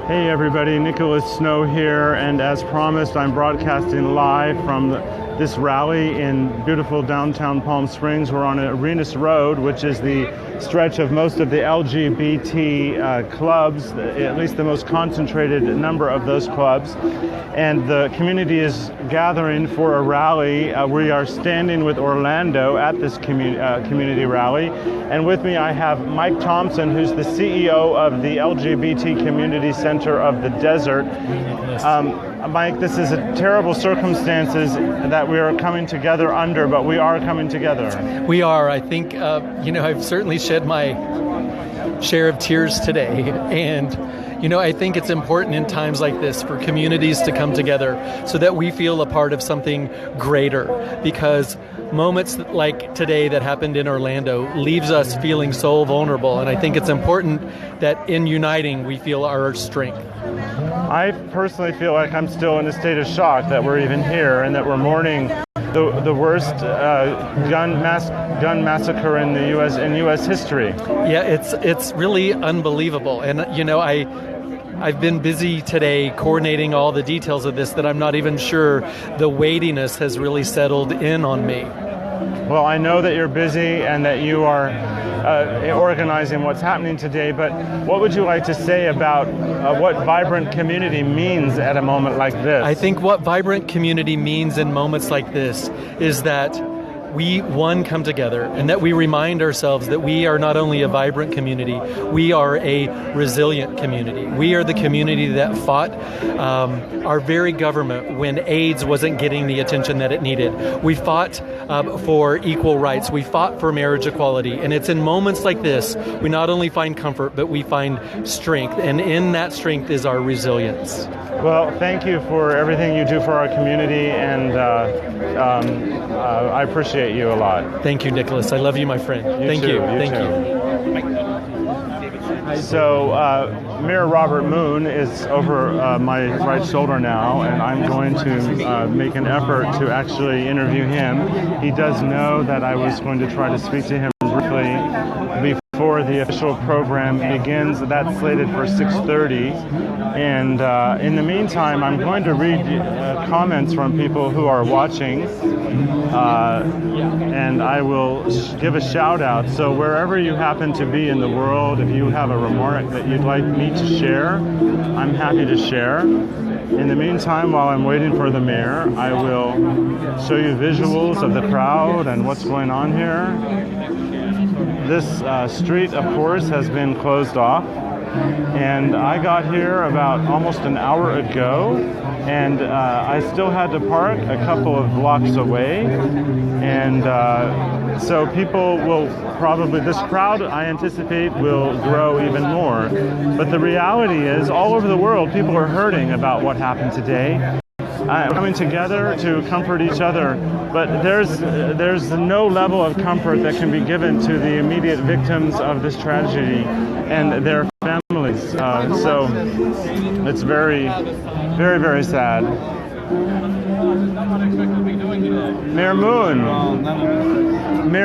Hey everybody, Nicholas Snow here, and as promised, I'm broadcasting live from this rally in beautiful downtown Palm Springs. We're on Arenas Road, which is the stretch of most of the LGBT clubs, at least the most concentrated number of those clubs. And the community is gathering for a rally. We are standing with Orlando at this community rally. And with me I have Mike Thompson, who's the CEO of the LGBT Community Center of the Desert. Mike, this is a terrible circumstances that we are coming together under, but we are coming together. We are. I think, I've certainly shed my share of tears today. And, I think it's important in times like this for communities to come together so that we feel a part of something greater. Because moments like today that happened in Orlando leaves us feeling so vulnerable. And I think it's important that in uniting, we feel our strength. I personally feel like I'm still in a state of shock that we're even here and that we're mourning the worst gun massacre in the U.S. history. Yeah, it's really unbelievable. And I've been busy today coordinating all the details of this that I'm not even sure the weightiness has really settled in on me. Well, I know that you're busy and that you are organizing what's happening today, but what would you like to say about what vibrant community means at a moment like this? I think what vibrant community means in moments like this is that we, come together, and that we remind ourselves that we are not only a vibrant community, we are a resilient community. We are the community that fought our very government when AIDS wasn't getting the attention that it needed. We fought for equal rights. We fought for marriage equality. And it's in moments like this, we not only find comfort, but we find strength. And in that strength is our resilience. Well, thank you for everything you do for our community, and I appreciate you a lot. Thank you, Nicholas. I love you, my friend. Thank you. Thank you. So, Mayor Robert Moon is over my right shoulder now, and I'm going to make an effort to actually interview him. He does know that I was going to try to speak to him briefly before the official program begins. That's slated for 6:30. And in the meantime, I'm going to read comments from people who are watching, and I will give a shout out. So wherever you happen to be in the world, if you have a remark that you'd like me to share, I'm happy to share. In the meantime, while I'm waiting for the mayor, I will show you visuals of the crowd and what's going on here. This street, of course, has been closed off. And I got here about almost an hour ago, and I still had to park a couple of blocks away. And so people will probably, this crowd I anticipate will grow even more. But the reality is, all over the world, people are hurting about what happened today. Coming together to comfort each other, but there's no level of comfort that can be given to the immediate victims of this tragedy and their families. So it's very, very, very sad. Mayor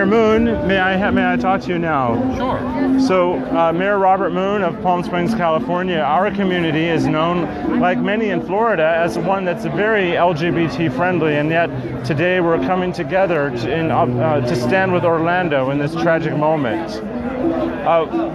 Moon, may I talk to you now? Sure. So, Mayor Robert Moon of Palm Springs, California, our community is known, like many in Florida, as one that's very LGBT friendly, and yet today we're coming together to stand with Orlando in this tragic moment.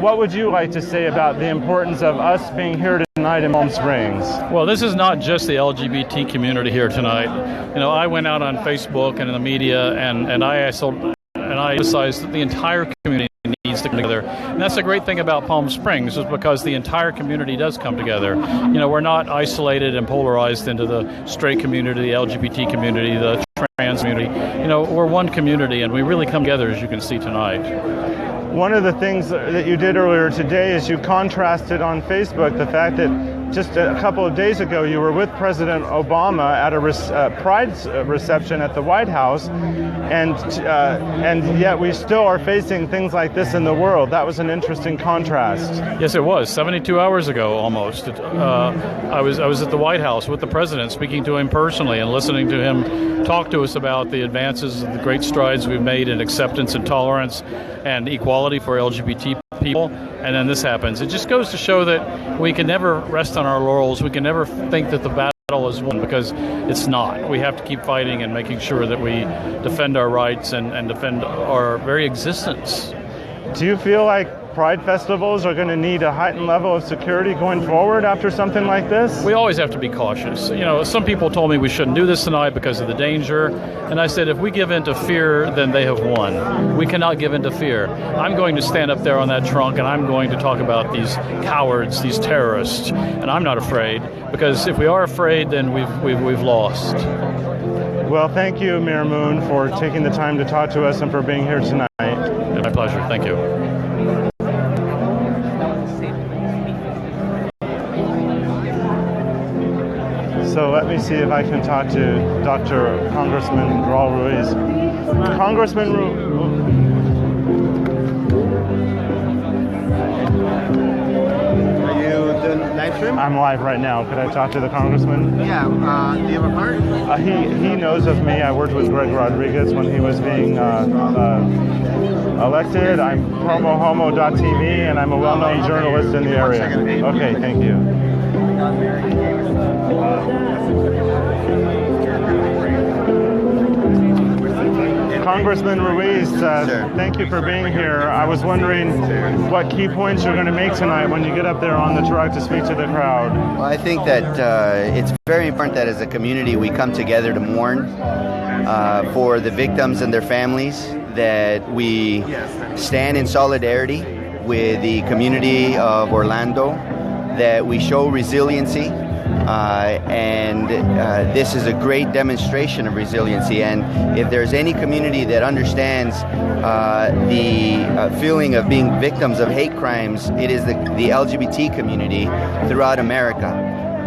What would you like to say about the importance of us being here tonight in Palm Springs? Well, this is not just the LGBT community here tonight. I went out on Facebook and in the media, and I emphasized that the entire community needs to come together. And that's the great thing about Palm Springs, is because the entire community does come together. We're not isolated and polarized into the straight community, the LGBT community, the trans community. We're one community, and we really come together, as you can see tonight. One of the things that you did earlier today is you contrasted on Facebook the fact that just a couple of days ago you were with President Obama at a Pride reception at the White House, and yet we still are facing things like this in the world. That was an interesting contrast. Yes, it was. 72 hours ago, almost. I was at the White House with the president, speaking to him personally and listening to him talk to us about the advances and the great strides we've made in acceptance and tolerance and equality for LGBT people. and then this happens. It just goes to show that we can never rest on our laurels. We can never think that the battle is won, because it's not. We have to keep fighting and making sure that we defend our rights and defend our very existence. Do you feel like Pride festivals are going to need a heightened level of security going forward after something like this? We always have to be cautious. You know, some people told me we shouldn't do this tonight because of the danger, and I said if we give in to fear, then they have won. We cannot give in to fear. I'm going to stand up there on that trunk and I'm going to talk about these cowards, these terrorists, and I'm not afraid, because if we are afraid, then we've lost. Well, thank you, Mayor Moon, for taking the time to talk to us and for being here tonight. My pleasure. Thank you. So let me see if I can talk to Dr. Congressman Raul Ruiz. Congressman Ruiz. Are you doing live stream? I'm live right now. Could I talk to the congressman? Yeah. Do you have a card? He knows of me. I worked with Greg Rodriguez when he was being elected. I'm promohomo.tv, and I'm a well-known journalist in the area. Okay, thank you. Congressman Ruiz, thank you for being here. I was wondering what key points you're going to make tonight when you get up there on the truck to speak to the crowd. Well, I think that it's very important that as a community we come together to mourn for the victims and their families, that we stand in solidarity with the community of Orlando, that we show resiliency, and this is a great demonstration of resiliency. And if there's any community that understands the feeling of being victims of hate crimes, it is the LGBT community throughout America.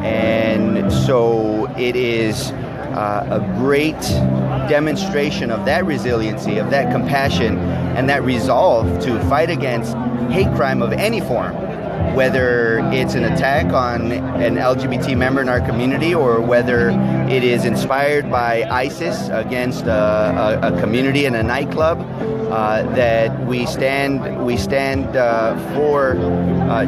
And so it is a great demonstration of that resiliency, of that compassion, and that resolve to fight against hate crime of any form, whether it's an attack on an LGBT member in our community or whether it is inspired by ISIS against a community in a nightclub, that we stand for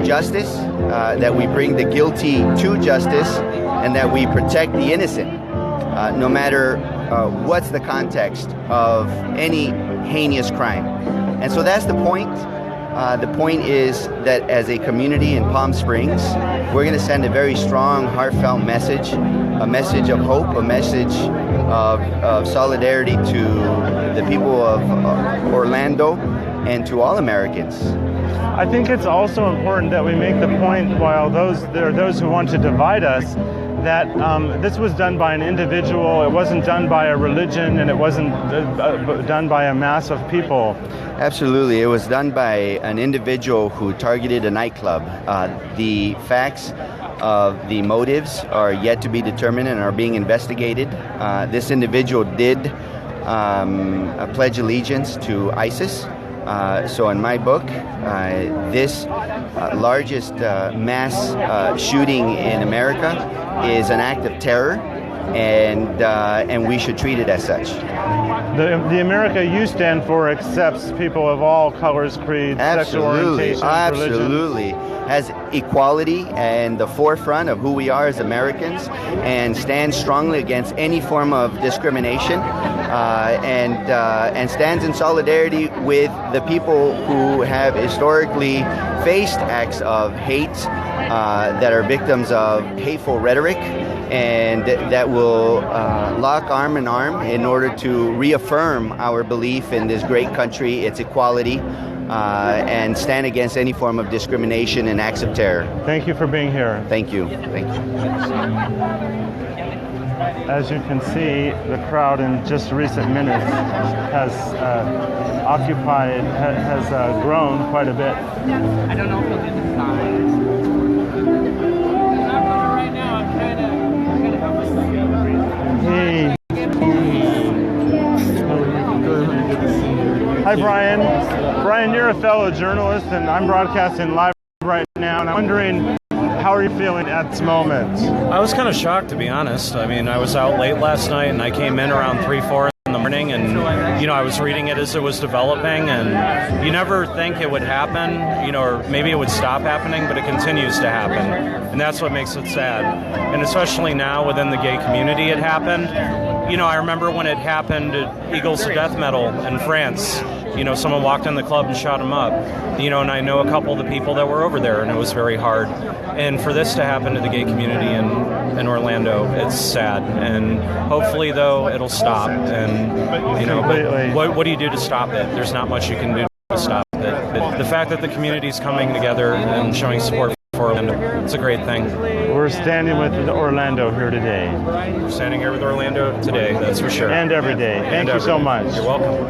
justice, that we bring the guilty to justice, and that we protect the innocent, no matter what's the context of any heinous crime. And so that's the point. The point is that as a community in Palm Springs, we're going to send a very strong, heartfelt message, a message of hope, a message of solidarity to the people of Orlando and to all Americans. I think it's also important that we make the point, while there are those who want to divide us, that this was done by an individual. It wasn't done by a religion, and it wasn't done by a mass of people. Absolutely. It was done by an individual who targeted a nightclub. The facts of the motives are yet to be determined and are being investigated. This individual did pledge allegiance to ISIS. So in my book, this largest mass shooting in America is an act of terror, and we should treat it as such. The America you stand for accepts people of all colors, creeds, sexual orientations, absolutely. religion. Has equality and the forefront of who we are as Americans, and stands strongly against any form of discrimination, and stands in solidarity with the people who have historically faced acts of hate, that are victims of hateful rhetoric, and that will lock arm in arm in order to reaffirm our belief in this great country, its equality, and stand against any form of discrimination and acts of terror. Thank you for being here. Thank you. Thank you. As you can see, the crowd in just recent minutes has grown quite a bit. I don't know if he'll do the signs. I'm going right now. I'm trying to help us. Hey. Hi, Brian. Brian, you're a fellow journalist, and I'm broadcasting live right now, and I'm wondering, how are you feeling at this moment? I was kind of shocked, to be honest. I mean, I was out late last night, and I came in around 3, 4 in the morning, and I was reading it as it was developing, and you never think it would happen, or maybe it would stop happening, but it continues to happen, and that's what makes it sad. And especially now within the gay community, it happened. I remember when it happened at Eagles of Death Metal in France. Someone walked in the club and shot him up. And I know a couple of the people that were over there, and it was very hard. And for this to happen to the gay community in Orlando, it's sad. And hopefully, though, it'll stop. And but what do you do to stop it? There's not much you can do to stop it. But the fact that the community is coming together and showing support for Orlando, it's a great thing. We're standing with Orlando here today. We're standing here with Orlando today, that's for sure. And every day. Thank you so much. You're welcome.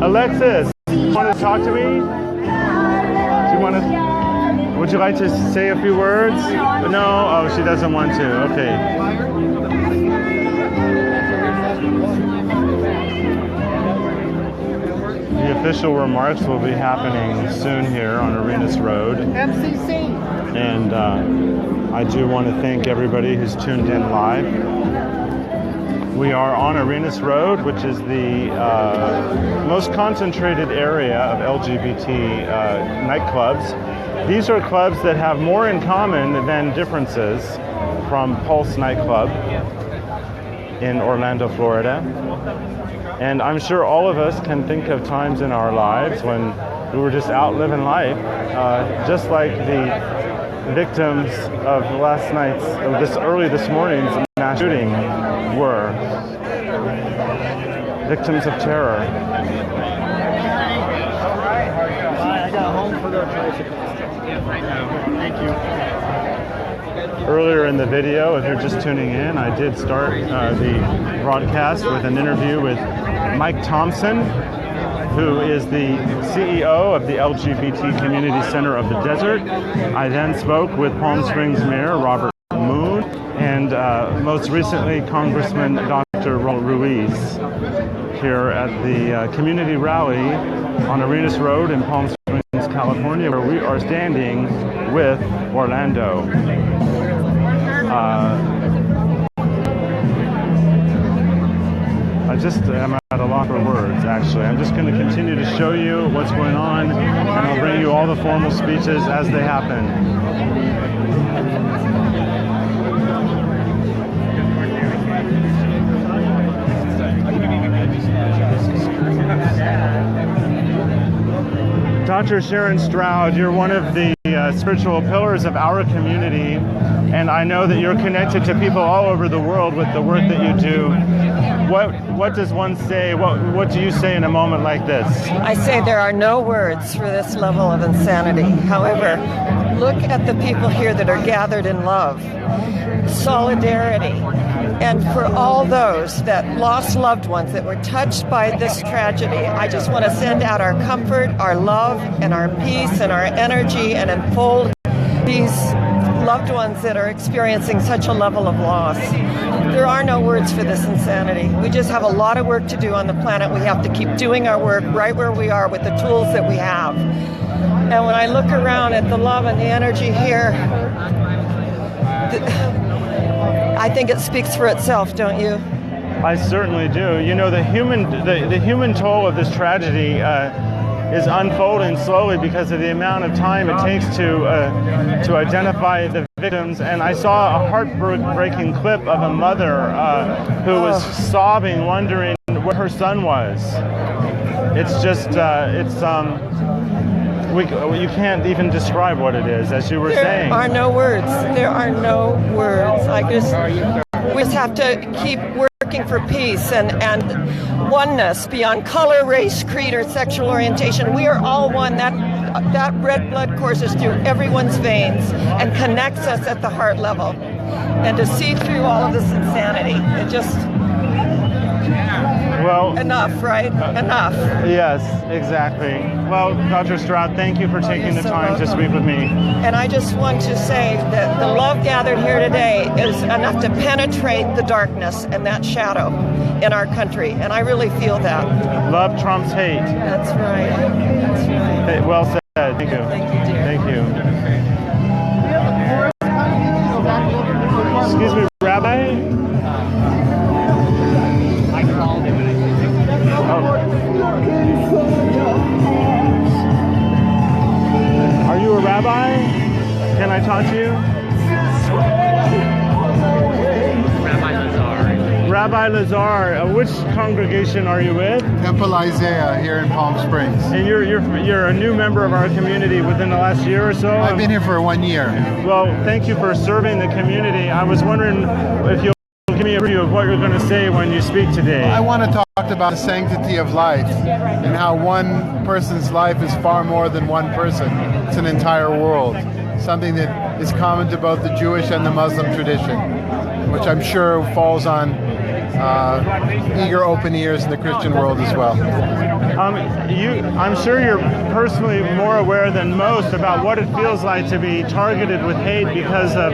Alexis, you want to talk to me? Would you like to say a few words? No? Oh, she doesn't want to. Okay. The official remarks will be happening soon here on Arenas Road. MCC. And I do want to thank everybody who's tuned in live. We are on Arenas Road, which is the most concentrated area of LGBT nightclubs. These are clubs that have more in common than differences, from Pulse nightclub in Orlando, Florida. And I'm sure all of us can think of times in our lives when we were just out living life, just like the victims of this morning's mass shooting were. Victims of terror. I got home for the tricycles. Thank you. Earlier in the video, if you're just tuning in, I did start the broadcast with an interview with Mike Thompson, who is the CEO of the LGBT Community Center of the Desert. I then spoke with Palm Springs Mayor Robert Moon, and most recently Congressman Dr. Raul Ruiz, here at the community rally on Arenas Road in Palm Springs, California, where we are standing with Orlando. I just am at a loss for words, actually. I'm just going to continue to show you what's going on, and I'll bring you all the formal speeches as they happen. Dr. Sharon Stroud, you're one of the spiritual pillars of our community, and I know that you're connected to people all over the world with the work that you do. What does one say? What do you say in a moment like this? I say there are no words for this level of insanity. However, look at the people here that are gathered in love, solidarity, and for all those that lost loved ones that were touched by this tragedy, I just want to send out our comfort, our love, and our peace, and our energy, and enfold these loved ones that are experiencing such a level of loss. There are no words for this insanity. We just have a lot of work to do on the planet. We have to keep doing our work right where we are with the tools that we have. And when I look around at the love and the energy here, I think it speaks for itself, don't you? I certainly do. You know, the human toll of this tragedy is unfolding slowly because of the amount of time it takes to identify the victims. And I saw a heartbreaking clip of a mother who was sobbing, wondering where her son was. It's just, you can't even describe what it is, as you were saying. There are no words. There are no words. We just have to keep working for peace and oneness beyond color, race, creed, or sexual orientation. We are all one. That red blood courses through everyone's veins and connects us at the heart level. And to see through all of this insanity, it just... Well, enough, right? Enough. Yes, exactly. Well, Dr. Stroud, thank you for taking the time to speak with me. And I just want to say that the love gathered here today is enough to penetrate the darkness and that shadow in our country. And I really feel that. Love trumps hate. That's right. That's right. Well said. Thank you. Thank you, dear. Thank you. Excuse me, Rabbi? I called him and Are you a rabbi? Can I talk to you? Rabbi Lazar. Rabbi Lazar, which congregation are you with? Temple Isaiah here in Palm Springs. And you're a new member of our community within the last year or so? I've been here for 1 year. Well, thank you for serving the community. I was wondering if you'll give me a preview of what you're going to say when you speak today. I want to talk about the sanctity of life and how one person's life is far more than one person. It's an entire world. Something that is common to both the Jewish and the Muslim tradition, which I'm sure falls on eager open ears in the Christian world as well. I'm sure you're personally more aware than most about what it feels like to be targeted with hate because of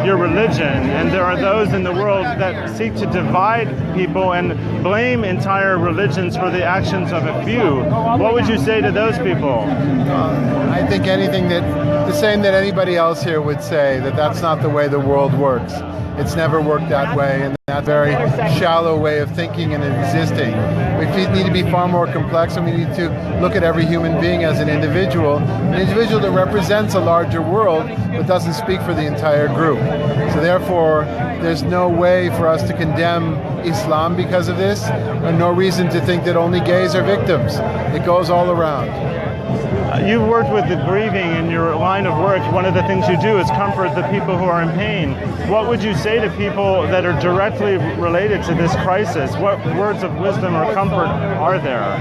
your religion. And there are those in the world that seek to divide people and blame entire religions for the actions of a few. What would you say to those people? I think the same that anybody else here would say, that that's not the way the world works. It's never worked that way, and that very shallow way of thinking and existing. We need to be far more complex, and we need to look at every human being as an individual that represents a larger world, but doesn't speak for the entire group. So therefore, there's no way for us to condemn Islam because of this, and no reason to think that only gays are victims. It goes all around. You've worked with the grieving in your line of work. One of the things you do is comfort the people who are in pain. What would you say to people that are directly related to this crisis? What words of wisdom or comfort are there?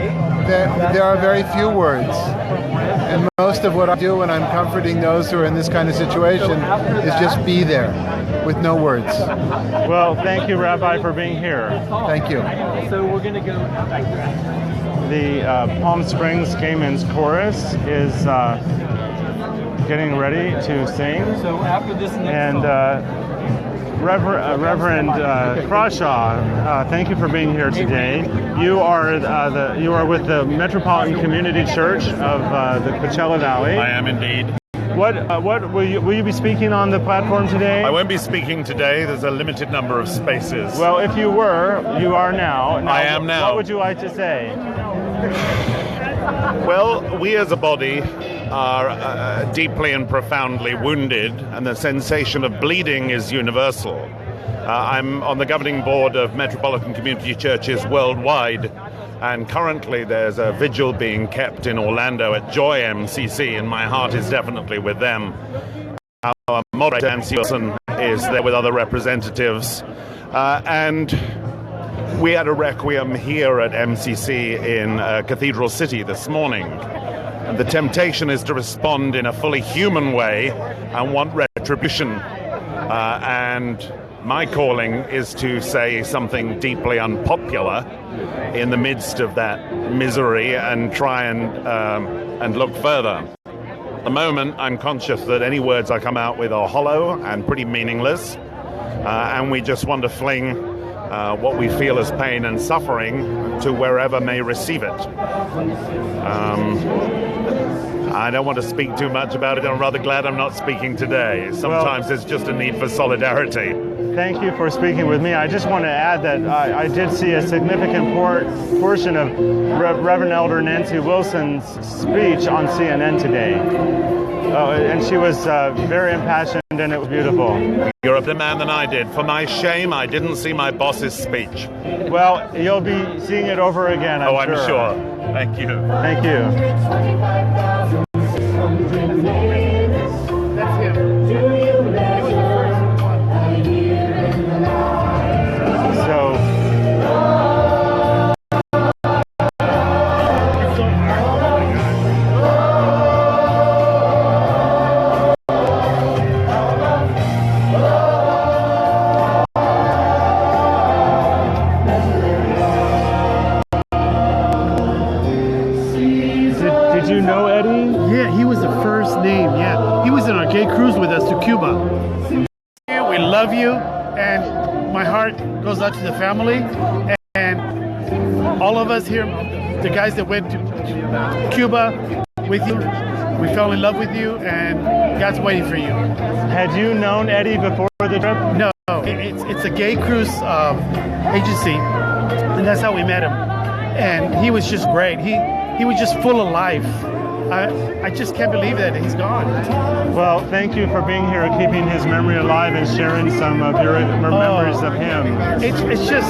There are very few words. And most of what I do when I'm comforting those who are in this kind of situation is just be there with no words. Well, thank you, Rabbi, for being here. Thank you. So we're going to go. The Palm Springs Gay Men's Chorus is getting ready to sing. So after this next And Reverend Crawshaw, thank you for being here today. You are with the Metropolitan Community Church of the Coachella Valley. I am indeed. What will you be speaking on the platform today? I won't be speaking today. There's a limited number of spaces. Well, if you are now. I am now. What would you like to say? Well, we as a body are deeply and profoundly wounded, and the sensation of bleeding is universal. I'm on the governing board of Metropolitan Community Churches worldwide, and currently there's a vigil being kept in Orlando at Joy MCC, and my heart is definitely with them. Our moderator, Nancy Wilson, is there with other representatives, and we had a requiem here at MCC in Cathedral City this morning. The temptation is to respond in a fully human way and want retribution. And my calling is to say something deeply unpopular in the midst of that misery and try and look further. At the moment, I'm conscious that any words I come out with are hollow and pretty meaningless, and we just want to fling what we feel as pain and suffering to wherever may receive it. I don't want to speak too much about it. I'm rather glad I'm not speaking today. Sometimes there's just a need for solidarity. Thank you for speaking with me. I just want to add that I did see a significant portion of Reverend Elder Nancy Wilson's speech on CNN today. And she was very impassioned, and it was beautiful. You're a better man than I did. For my shame, I didn't see my boss's speech. Well, you'll be seeing it over again, I'm sure. Thank you. Thank you. Did you know Eddie? Yeah, he was the first name. Yeah, he was on our gay cruise with us to Cuba. We love you, and my heart goes out to the family and all of us here, the guys that went to Cuba with you. We fell in love with you, and God's waiting for you. Had you known Eddie before the trip? No, it's a gay cruise agency, and that's how we met him. And he was just great. He was just full of life. I just can't believe that he's gone. Well, thank you for being here and keeping his memory alive and sharing some of your memories of him. It's just,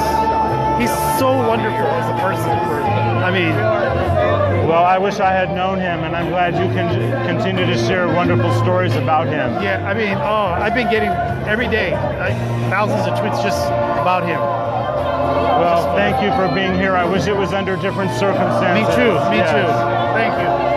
he's so wonderful as a person. I mean, well, I wish I had known him, and I'm glad you can continue to share wonderful stories about him. yeah, I mean, I've been getting every day thousands of tweets just about him. Well, thank you for being here. I wish it was under different circumstances. Me too. Yes. Thank you.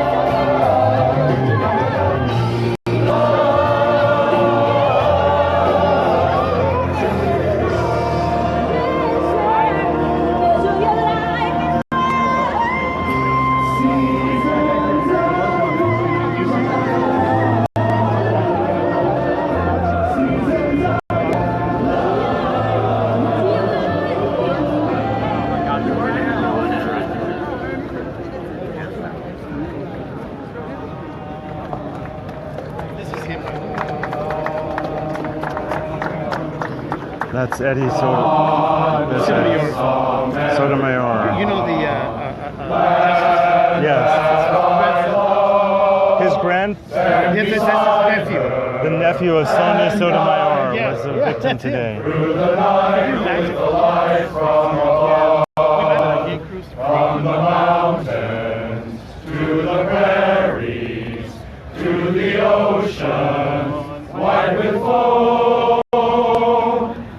That's Eddie Sotomayor. You know the Yes. His that's his nephew. the nephew of Sonia Sotomayor Yeah, was a yeah, victim that's him. today. From the mountains to the prairies to the ocean, white with foam.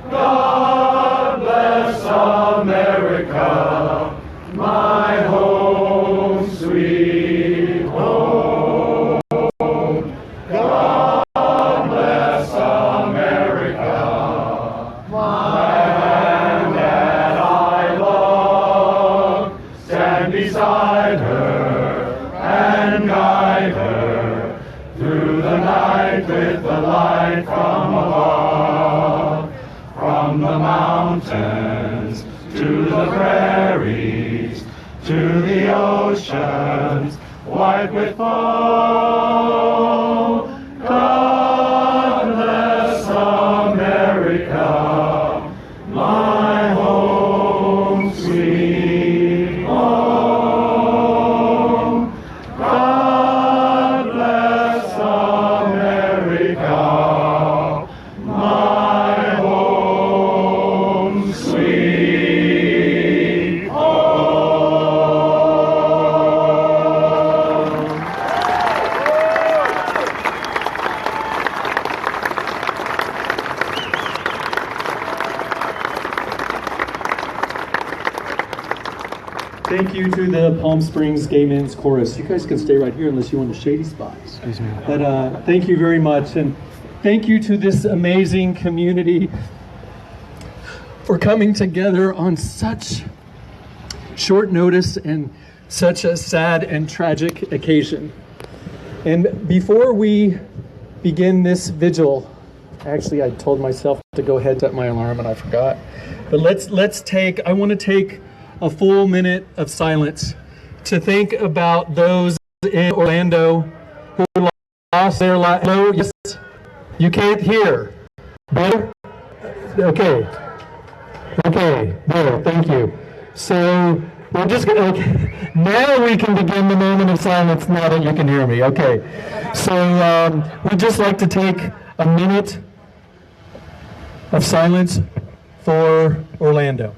God bless America, my home, sweet home. God bless America, my land that I love. Stand beside her and guide her through the night with the light from above. From the mountains to the prairies to the oceans, white with foam. God bless America, my home, sweet home. God bless America, my home, sweet home. Thank you to the Palm Springs Gay Men's Chorus. You guys can stay right here unless you want a shady spot. Excuse me. But thank you very much. And thank you to this amazing community for coming together on such short notice and such a sad and tragic occasion. And before we begin this vigil, actually I told myself to go ahead and set my alarm and I forgot. But I want to take a full minute of silence to think about those in Orlando who lost their life. Hello, yes, you can't hear. Better? Okay, better, thank you. So we're just gonna, okay. Now we can begin the moment of silence now that you can hear me. Okay, so we'd just like to take a minute of silence for Orlando.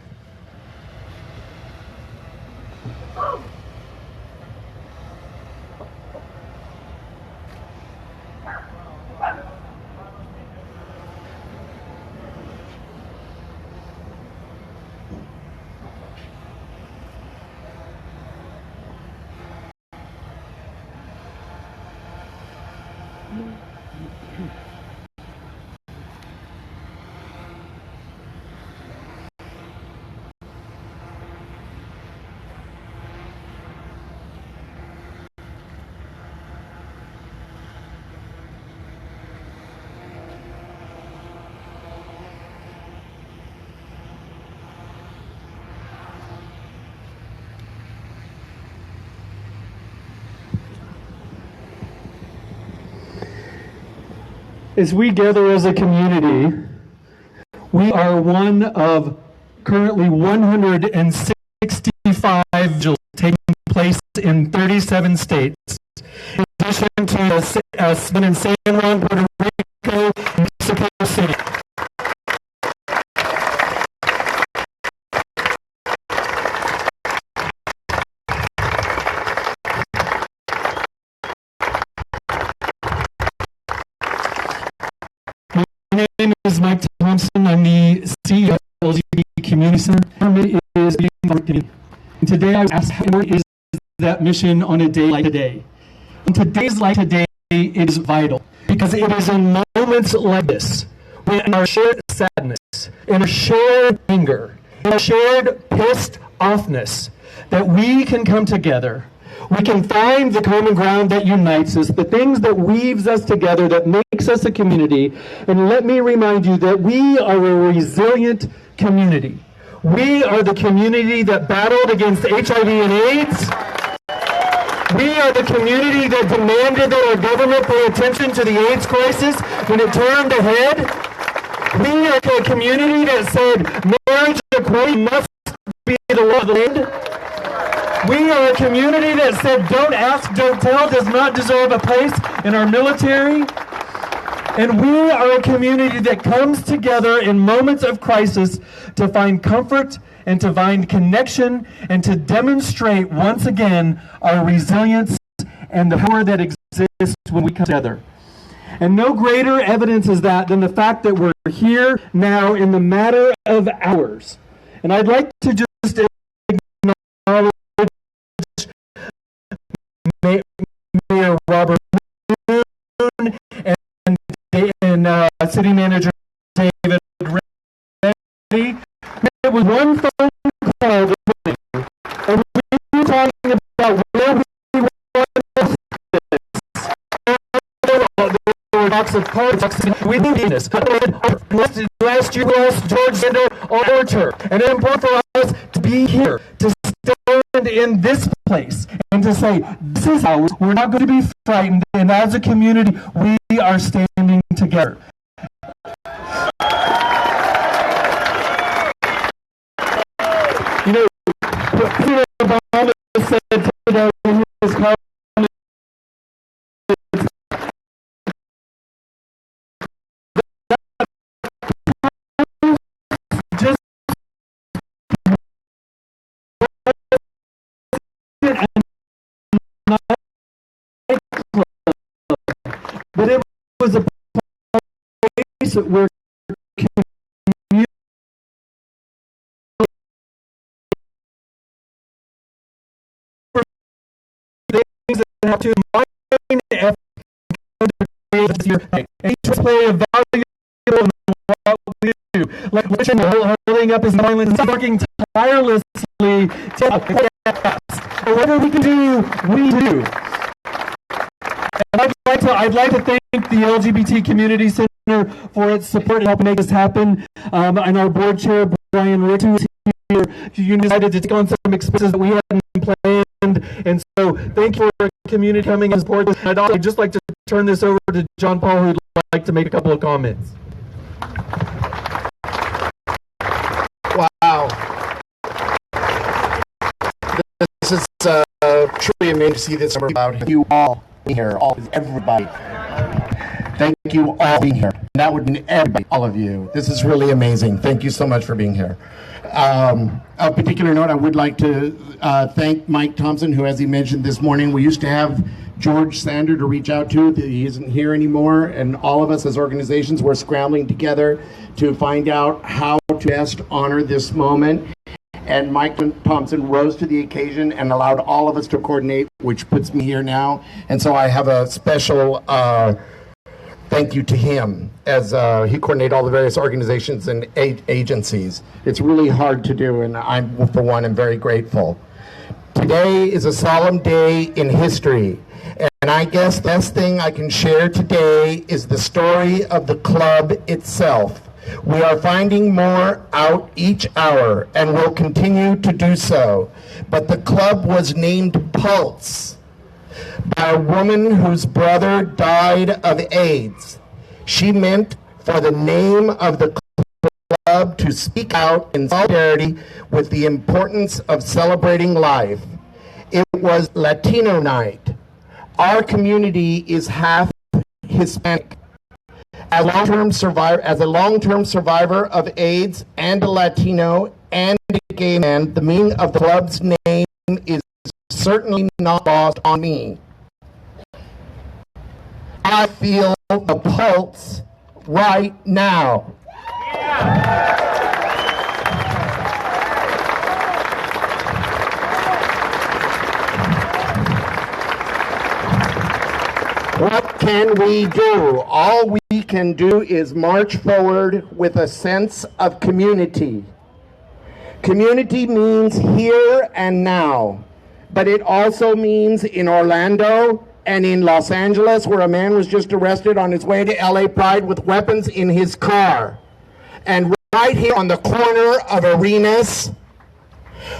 As we gather as a community, We are one of currently 165 vigils taking place in 37 states. In addition to one in San Juan, Puerto Rico, and Mexico City. My name is Mike Thompson. I'm the CEO of LGBT Community Center. And today I was asked how is that mission on a day like today. On today's like today, it is vital because it is in moments like this, when our shared sadness, in our shared anger, in our shared pissed offness, that we can come together. We can find the common ground that unites us, the things that weaves us together, that makes us a community. And let me remind you that we are a resilient community. We are the community that battled against HIV and AIDS. We are the community that demanded that our government pay attention to the AIDS crisis when it turned ahead. We are the community that said marriage equality must be the law of the land. We are a community that said don't ask, don't tell does not deserve a place in our military. And we are a community that comes together in moments of crisis to find comfort and to find connection and to demonstrate once again our resilience and the power that exists when we come together. And no greater evidence is that than the fact that we're here now in the matter of hours. And I'd like to just acknowledge Mayor Robert Moon and City Manager David Reddy. It was one phone call this morning, and we were talking about where we want this. There were talks of politics. We need this. Last year we lost George Zender Archer, and it's important for us to be here, to stand in this place, and to say, this is ours. We're not going to be frightened, and as a community, we are standing together. You know, President Obama said today in his comment, just but it was a place where have to mind and each play a valuable in what we do. Like Richard holding up his violence and working tirelessly to whatever we can do, we do. And I'd like to thank the LGBT Community Center for its support and helping make this happen. And our board chair, Brian Rick, who is here, you decided to take on some expenses that we hadn't planned. And so thank you for the community coming and support this. I'd also just like to turn this over to John Paul, who'd like to make a couple of comments. Wow. This is truly amazing to see this about you all being here, everybody. Thank you all for being here. And that would mean everybody, all of you. This is really amazing. Thank you so much for being here. A particular note, I would like to thank Mike Thompson, who, as he mentioned this morning, we used to have George Sander to reach out to. He isn't here anymore, and all of us as organizations, we're scrambling together to find out how to best honor this moment. And Mike Thompson rose to the occasion and allowed all of us to coordinate, which puts me here now. And so I have a special thank you to him as he coordinated all the various organizations and agencies. It's really hard to do, and I'm, for one, am very grateful. Today is a solemn day in history, and I guess the best thing I can share today is the story of the club itself. We are finding more out each hour, and will continue to do so. But the club was named Pulse by a woman whose brother died of AIDS. She meant for the name of the club to speak out in solidarity with the importance of celebrating life. It was Latino Night. Our community is half Hispanic. As a long-term survivor of AIDS and a Latino and a gay man, the meaning of the club's name is certainly not lost on me. I feel the pulse right now. What can we do? All we can do is march forward with a sense of community. Community means here and now, but it also means in Orlando and in Los Angeles, where a man was just arrested on his way to LA Pride with weapons in his car. And right here on the corner of Arenas,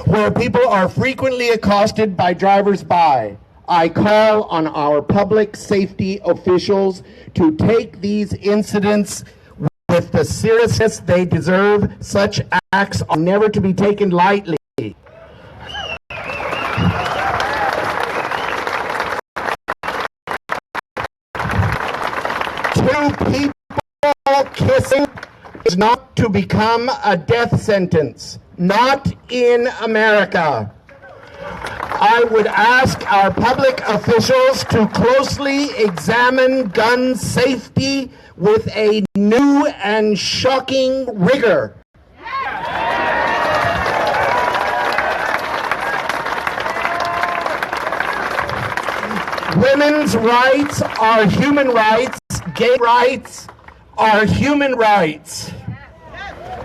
where people are frequently accosted by drivers-by, I call on our public safety officials to take these incidents with the seriousness they deserve. Such acts are never to be taken lightly. Two people kissing is not to become a death sentence. Not in America. I would ask our public officials to closely examine gun safety with a new and shocking rigor. Women's rights are human rights. Gay rights are human rights.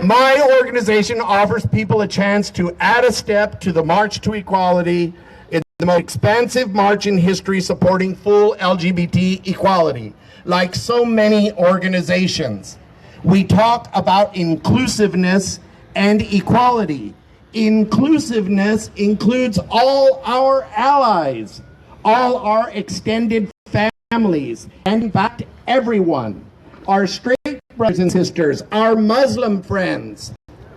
My organization offers people a chance to add a step to the March to Equality. It's the most expansive march in history supporting full LGBT equality. Like so many organizations, we talk about inclusiveness and equality. Inclusiveness includes all our allies, all our extended families, and in fact, everyone. Our straight brothers and sisters, our Muslim friends,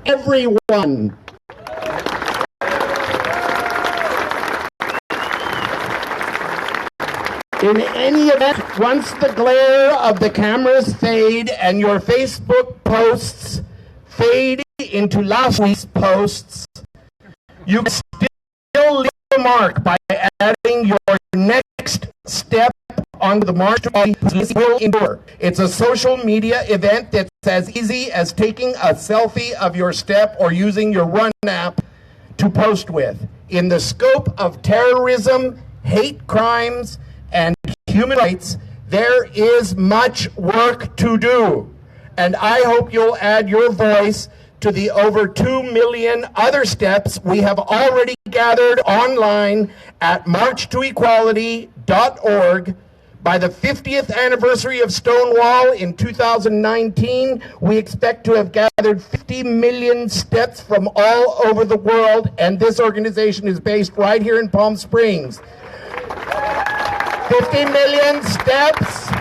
everyone. In any event, once the glare of the cameras fade and your Facebook posts fade into last week's posts, you can still leave a mark by adding your next step on the march to Equality will endure. It's a social media event that's as easy as taking a selfie of your step or using your Run app to post with. In the scope of terrorism, hate crimes, and human rights, there is much work to do. And I hope you'll add your voice to the over 2 million other steps we have already gathered online at marchtoequality.org. By the 50th anniversary of Stonewall in 2019, we expect to have gathered 50 million steps from all over the world, and this organization is based right here in Palm Springs. 50 million steps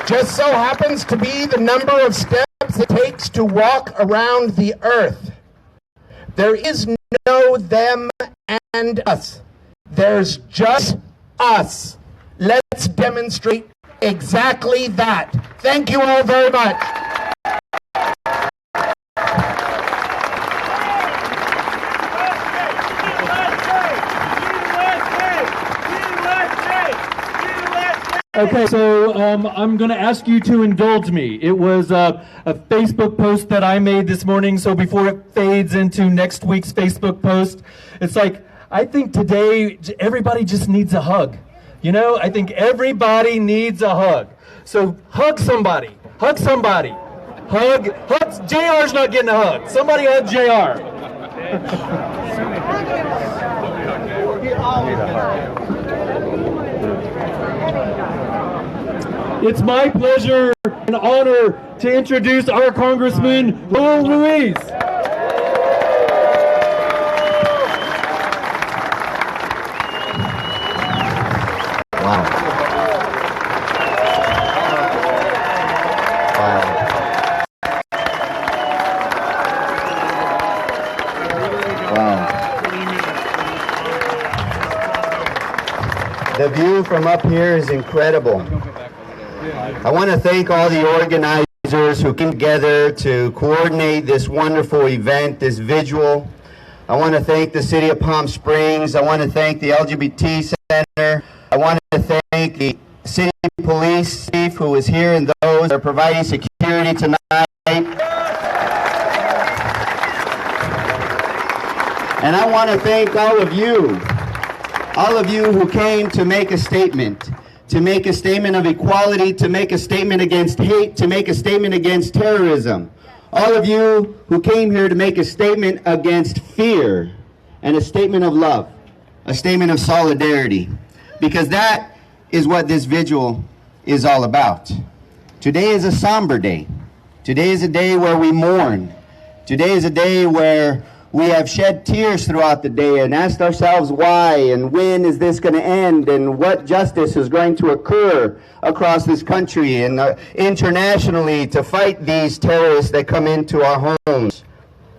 just so happens to be the number of steps it takes to walk around the earth. There is no them and us. There's just us. Let's demonstrate exactly that. Thank you all very much. Okay, so I'm going to ask you to indulge me. It was a Facebook post that I made this morning, so before it fades into next week's Facebook post, it's like, I think today everybody just needs a hug. You know, I think everybody needs a hug. So hug somebody. Hug somebody. Hug. JR's not getting a hug. Somebody hug JR. It's my pleasure and honor to introduce our Congressman, Raul Ruiz. The view from up here is incredible. I want to thank all the organizers who came together to coordinate this wonderful event, this Vigil. I want to thank the City of Palm Springs. I want to thank the LGBT Center. I want to thank the City Police Chief who is here and those that are providing security tonight. And I want to thank all of you who came to make a statement of equality, to make a statement against hate, to make a statement against terrorism. All of you who came here to make a statement against fear and a statement of love, a statement of solidarity, because that is what this vigil is all about. Today is a somber day. Today is a day where we mourn. Today is a day where we have shed tears throughout the day and asked ourselves why and when is this going to end and what justice is going to occur across this country and internationally to fight these terrorists that come into our homes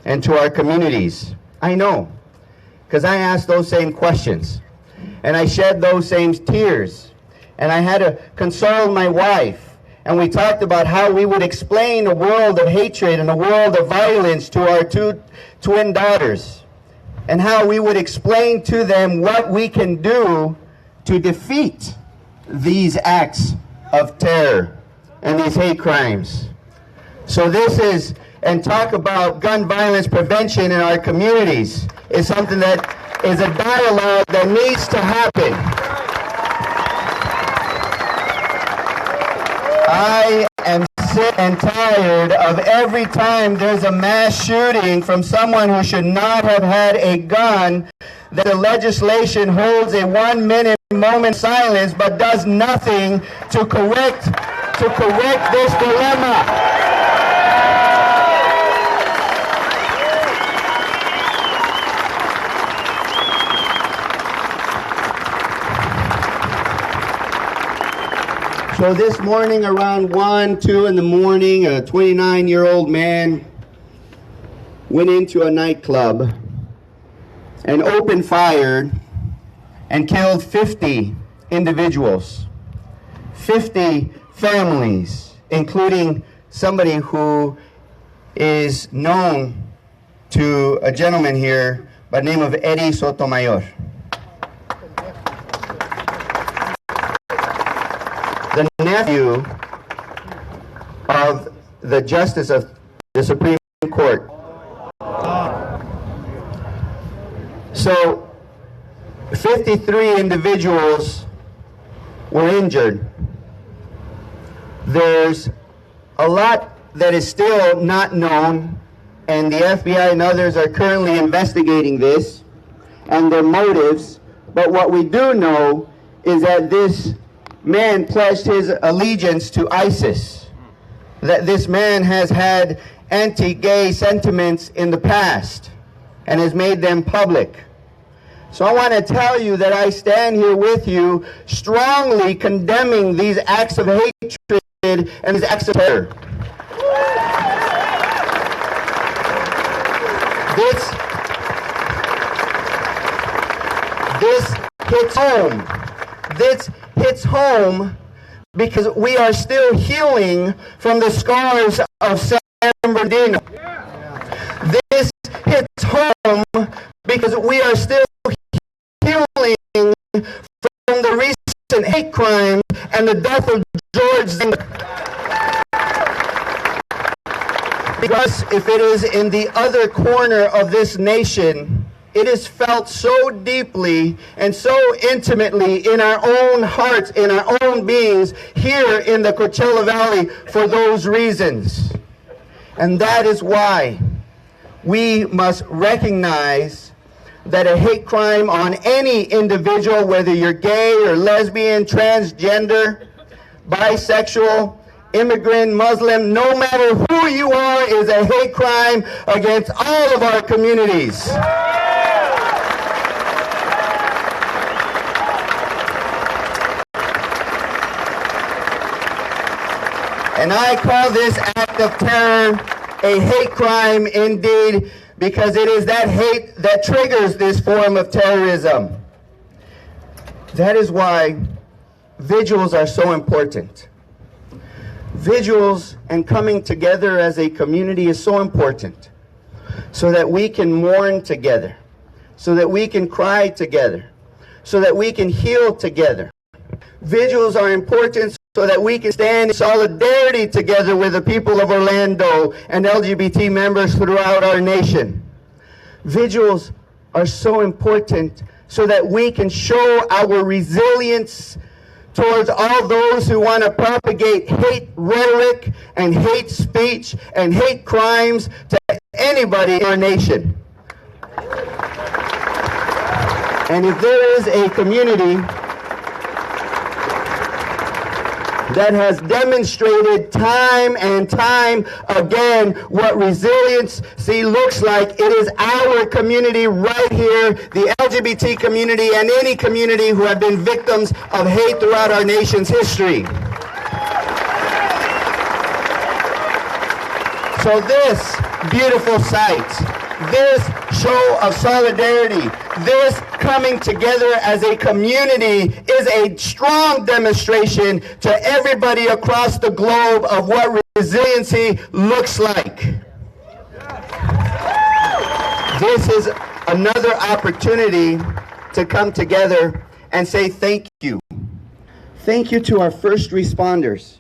and to our communities. I know, because I asked those same questions and I shed those same tears and I had to console my wife. And we talked about how we would explain a world of hatred and a world of violence to our two twin daughters. And how we would explain to them what we can do to defeat these acts of terror and these hate crimes. So this is, and talk about gun violence prevention in our communities is something that is a dialogue that needs to happen. I am sick and tired of every time there's a mass shooting from someone who should not have had a gun, that the legislation holds a 1 minute moment silence but does nothing to correct this dilemma. So this morning around 1, 2 in the morning, a 29-year-old man went into a nightclub and opened fire and killed 50 individuals, 50 families, including somebody who is known to a gentleman here by the name of Eddie Sotomayor. The nephew of the Justice of the Supreme Court. So 53 individuals were injured. There's a lot that is still not known, and the FBI and others are currently investigating this and their motives. But what we do know is that this man pledged his allegiance to ISIS, that this man has had anti-gay sentiments in the past and has made them public. So I want to tell you that I stand here with you strongly condemning these acts of hatred and these acts of terror. This hits home. This hits home because we are still healing from the scars of San Bernardino. This hits home because we are still healing from the recent hate crime and the death of George Zimmer. Because if it is in the other corner of this nation, it is felt so deeply and so intimately in our own hearts, in our own beings, here in the Coachella Valley for those reasons. And that is why we must recognize that a hate crime on any individual, whether you're gay or lesbian, transgender, bisexual, immigrant, Muslim, no matter who you are, is a hate crime against all of our communities. And I call this act of terror a hate crime indeed, because it is that hate that triggers this form of terrorism. That is why vigils are so important. Vigils and coming together as a community is so important so that we can mourn together, so that we can cry together, so that we can heal together. Vigils are important so that we can stand in solidarity together with the people of Orlando and LGBT members throughout our nation. Vigils are so important so that we can show our resilience towards all those who want to propagate hate rhetoric and hate speech and hate crimes to anybody in our nation. And if there is a community that has demonstrated time and time again what resiliency looks like, it is our community right here, the LGBT community and any community who have been victims of hate throughout our nation's history. So this beautiful sight, this show of solidarity, this coming together as a community is a strong demonstration to everybody across the globe of what resiliency looks like. This is another opportunity to come together and say thank you. Thank you to our first responders.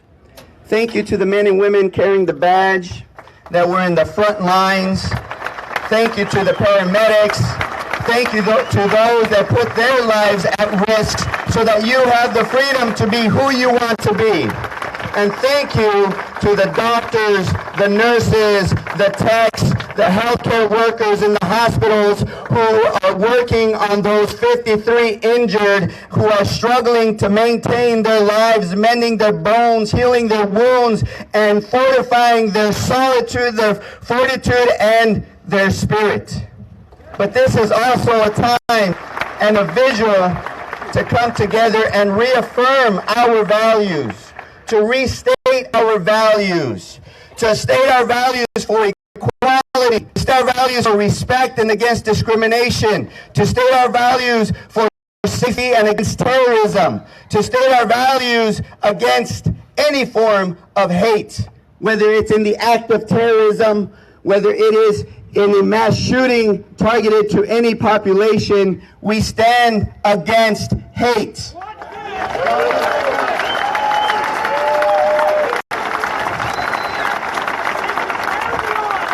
Thank you to the men and women carrying the badge that were in the front lines. Thank you to the paramedics. Thank you to those that put their lives at risk so that you have the freedom to be who you want to be. And thank you to the doctors, the nurses, the techs, the healthcare workers in the hospitals who are working on those 53 injured who are struggling to maintain their lives, mending their bones, healing their wounds, and fortifying their solitude, their fortitude, and their spirit. But this is also a time and a vigil to come together and reaffirm our values, to restate our values, to state our values for equality, to state our values for respect and against discrimination, to state our values for safety and against terrorism, to state our values against any form of hate, whether it's in the act of terrorism, whether it is in a mass shooting targeted to any population. We stand against hate.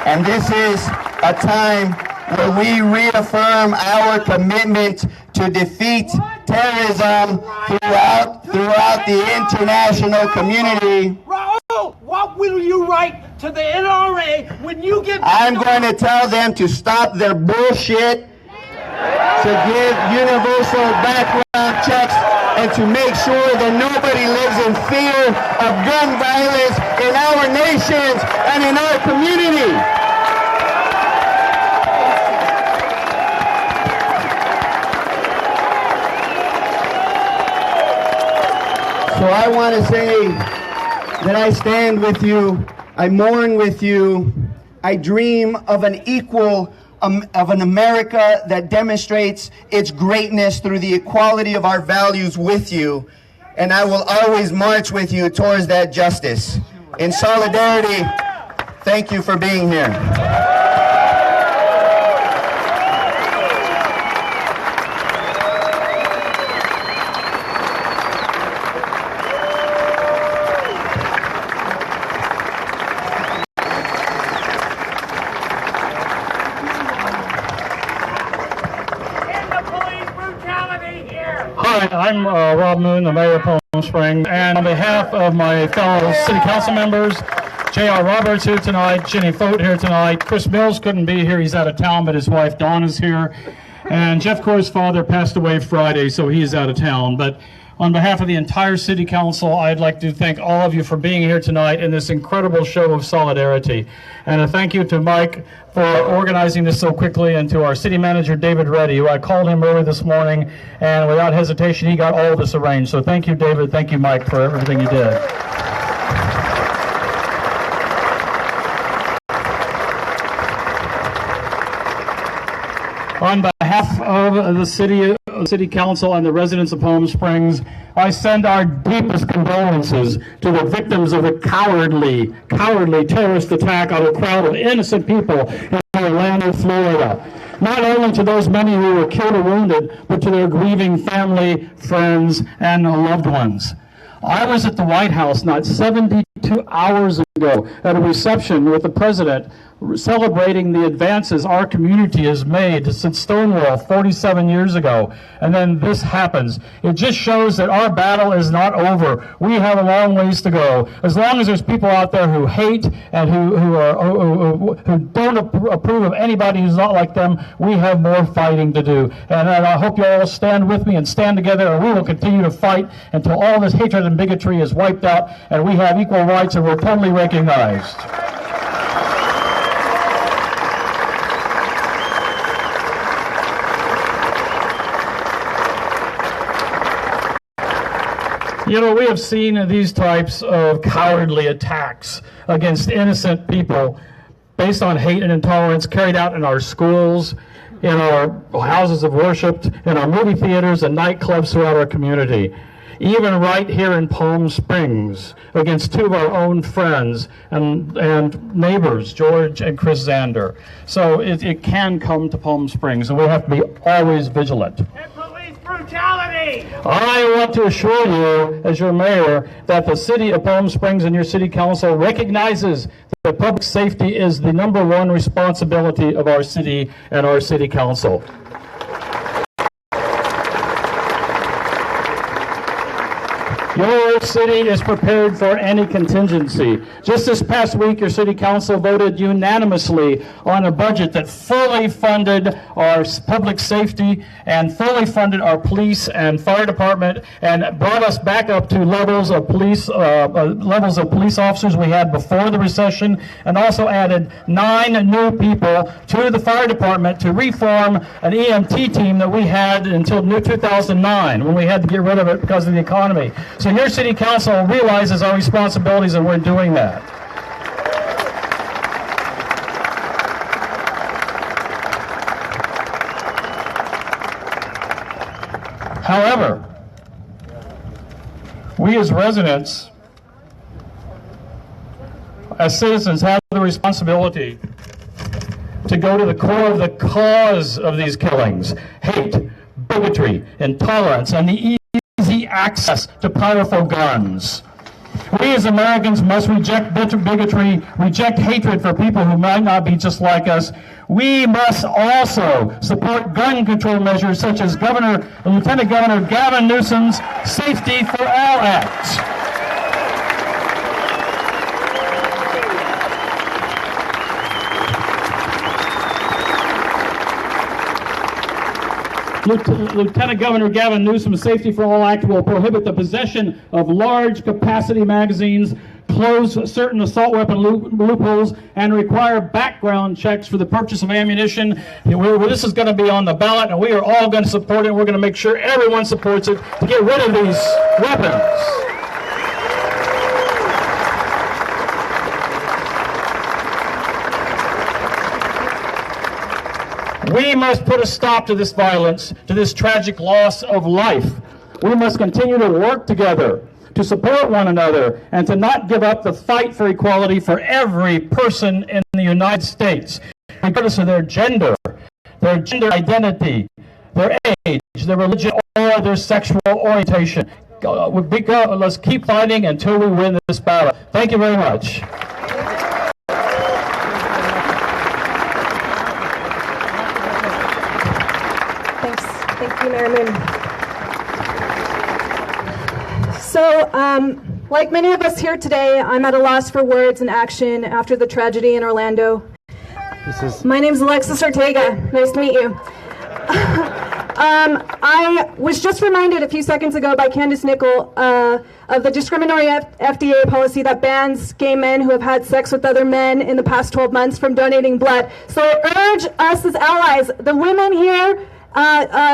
And this is a time where we reaffirm our commitment to defeat terrorism throughout the international community. Raul, what will you write to the NRA when you get... I'm going to tell them to stop their bullshit, to give universal background checks, and to make sure that nobody lives in fear of gun violence in our nations and in our community. So I want to say that I stand with you, I mourn with you, I dream of an equal, of an America that demonstrates its greatness through the equality of our values with you, and I will always march with you towards that justice. In solidarity, thank you for being here. Hi, I'm Rob Moon, the mayor of Palm Springs, and on behalf of my fellow city council members, J.R. Roberts here tonight, Jenny Fote here tonight, Chris Mills couldn't be here, he's out of town, but his wife Dawn is here, and Jeff Corr's father passed away Friday, so he's out of town. But on behalf of the entire city council, I'd like to thank all of you for being here tonight in this incredible show of solidarity. And a thank you to Mike for organizing this so quickly, and to our city manager, David Reddy, who I called him early this morning, and without hesitation, he got all of this arranged. So thank you, David. Thank you, Mike, for everything you did. On behalf of the city the City Council and the residents of Palm Springs, I send our deepest condolences to the victims of a cowardly terrorist attack on a crowd of innocent people in Orlando, Florida. Not only to those many who were killed or wounded, but to their grieving family, friends, and loved ones. I was at the White House not 72 hours ago at a reception with the President celebrating the advances our community has made since Stonewall 47 years ago. And then this happens. It just shows that our battle is not over. We have a long ways to go. As long as there's people out there who hate and who don't approve of anybody who's not like them, we have more fighting to do. And I hope you all stand with me and stand together, and we will continue to fight until all this hatred and bigotry is wiped out and we have equal rights and we're totally recognized. You know, we have seen these types of cowardly attacks against innocent people based on hate and intolerance carried out in our schools, in our houses of worship, in our movie theaters and nightclubs throughout our community. Even right here in Palm Springs, against two of our own friends and neighbors, George and Chris Zander. So it can come to Palm Springs, and we have to be always vigilant. Brutality! I want to assure you, as your mayor, that the city of Palm Springs and your city council recognizes that public safety is the #1 responsibility of our city and our city council. Your city is prepared for any contingency. Just this past week, your city council voted unanimously on a budget that fully funded our public safety and fully funded our police and fire department and brought us back up to levels of police officers we had before the recession, and also added 9 new people to the fire department to reform an EMT team that we had until 2009 when we had to get rid of it because of the economy. So your city council realizes our responsibilities, and we're doing that. However, we as residents, as citizens, have the responsibility to go to the core of the cause of these killings: hate, bigotry, intolerance, and the easy access to powerful guns. We as Americans must reject bigotry, reject hatred for people who might not be just like us. We must also support gun control measures such as Lieutenant Governor Gavin Newsom's Safety for All Act. Lieutenant Governor Gavin Newsom's Safety for All Act will prohibit the possession of large capacity magazines, close certain assault weapon loopholes, and require background checks for the purchase of ammunition. This is going to be on the ballot, and we are all going to support it. We're going to make sure everyone supports it to get rid of these weapons. We must put a stop to this violence, to this tragic loss of life. We must continue to work together, to support one another, and to not give up the fight for equality for every person in the United States, regardless of their gender identity, their age, their religion, or their sexual orientation. Let's keep fighting until we win this battle. Thank you very much. Thank you, Mayor Moon. So, like many of us here today, I'm at a loss for words and action after the tragedy in Orlando. My name's Alexis Ortega. Nice to meet you. I was just reminded a few seconds ago by Candace Nickel of the discriminatory FDA policy that bans gay men who have had sex with other men in the past 12 months from donating blood. So I urge us as allies, the women here,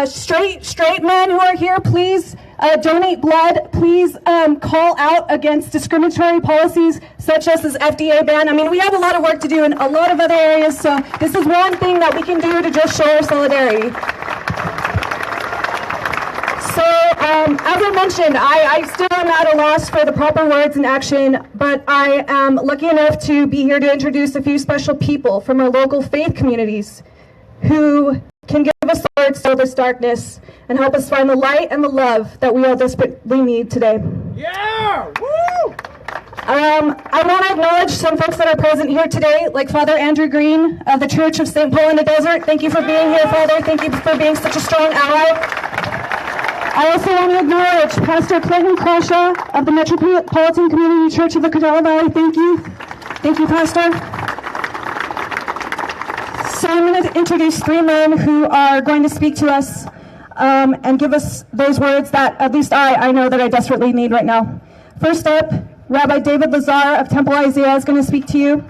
straight men who are here, please donate blood. Please call out against discriminatory policies such as this FDA ban. I mean, we have a lot of work to do in a lot of other areas, so this is one thing that we can do to just show our solidarity. As I mentioned, I still am at a loss for the proper words and action, but I am lucky enough to be here to introduce a few special people from our local faith communities who can give us the words to this darkness and help us find the light and the love that we all desperately need today. Yeah! Woo! I want to acknowledge some folks that are present here today, like Father Andrew Green of the Church of St. Paul in the Desert. Thank you for being here, Father. Thank you for being such a strong ally. I also want to acknowledge Pastor Clinton Croshaw of the Metropolitan Community Church of the Coachella Valley. Thank you. Thank you, Pastor. So I'm going to introduce three men who are going to speak to us and give us those words that at least I know that I desperately need right now. First up, Rabbi David Lazar of Temple Isaiah is going to speak to you.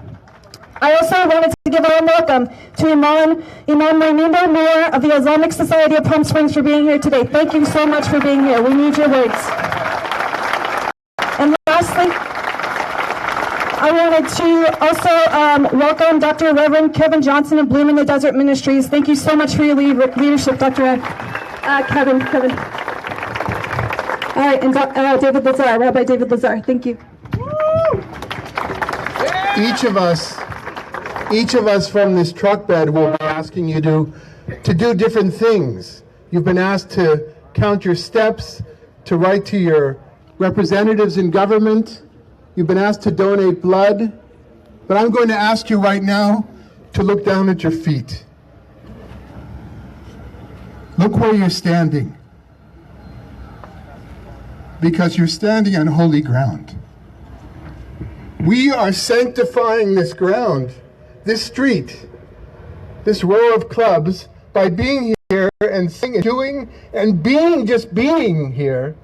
I also wanted to give a warm welcome to Imam Raimundo Noor of the Islamic Society of Palm Springs for being here today. Thank you so much for being here. We need your words. And lastly, I wanted to also welcome Dr. Reverend Kevin Johnson of Bloom in the Desert Ministries. Thank you so much for your leadership, Dr. Kevin. All right, and David Lazar, Rabbi David Lazar. Thank you. Each of us from this truck bed will be asking you to do different things. You've been asked to count your steps, to write to your representatives in government. You've been asked to donate blood. But I'm going to ask you right now to look down at your feet. Look where you're standing. Because you're standing on holy ground. We are sanctifying this ground, this street, this row of clubs, by being here and singing, doing, and being, just being here.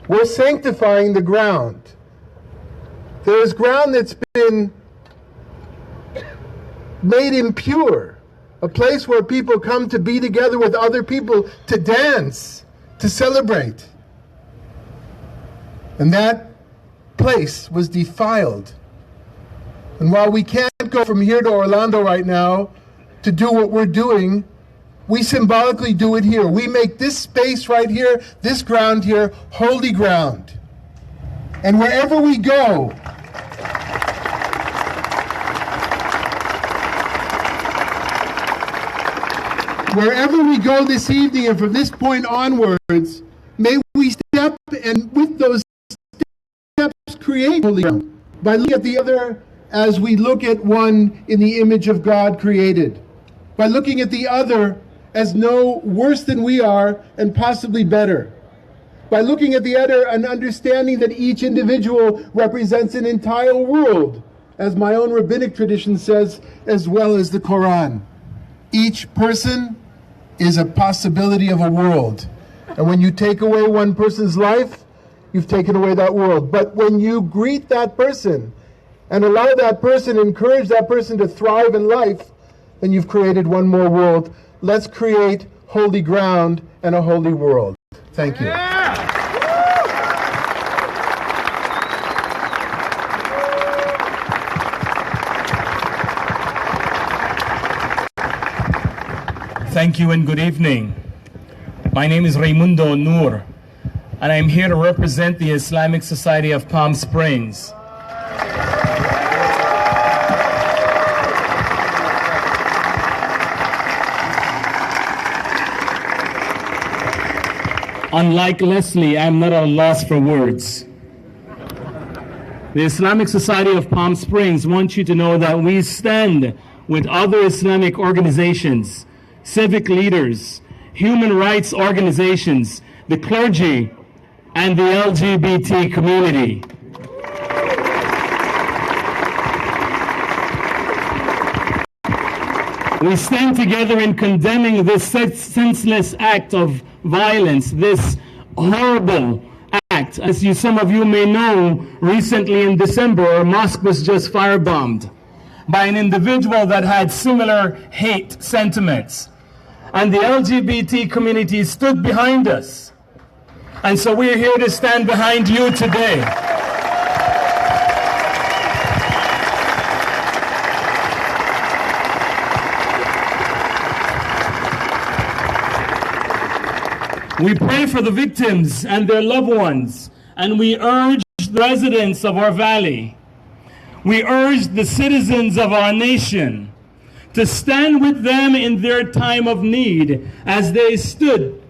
We're sanctifying the ground. There is ground that's been made impure, a place where people come to be together with other people, to dance, to celebrate. And that place was defiled. And while we can't go from here to Orlando right now to do what we're doing, we symbolically do it here. We make this space right here, this ground here, holy ground. And wherever we go, this evening and from this point onwards, may we step and with those steps create holy ground. By looking at the other as we look at one in the image of God created. By looking at the other as no worse than we are and possibly better. By looking at the other and understanding that each individual represents an entire world, as my own rabbinic tradition says, as well as the Quran. Each person is a possibility of a world. And when you take away one person's life, you've taken away that world. But when you greet that person and allow that person, encourage that person to thrive in life, then you've created one more world. Let's create holy ground and a holy world. Thank you. Thank you and good evening. My name is Raimundo Noor, and I'm here to represent the Islamic Society of Palm Springs. Unlike Leslie, I'm not at a loss for words. The Islamic Society of Palm Springs wants you to know that we stand with other Islamic organizations, civic leaders, human rights organizations, the clergy, and the LGBT community. We stand together in condemning this senseless act of violence, this horrible act. As some of you may know, recently in December, a mosque was just firebombed by an individual that had similar hate sentiments. And the LGBT community stood behind us. And so we're here to stand behind you today. We pray for the victims and their loved ones, and we urge the residents of our valley. We urge the citizens of our nation to stand with them in their time of need as they stood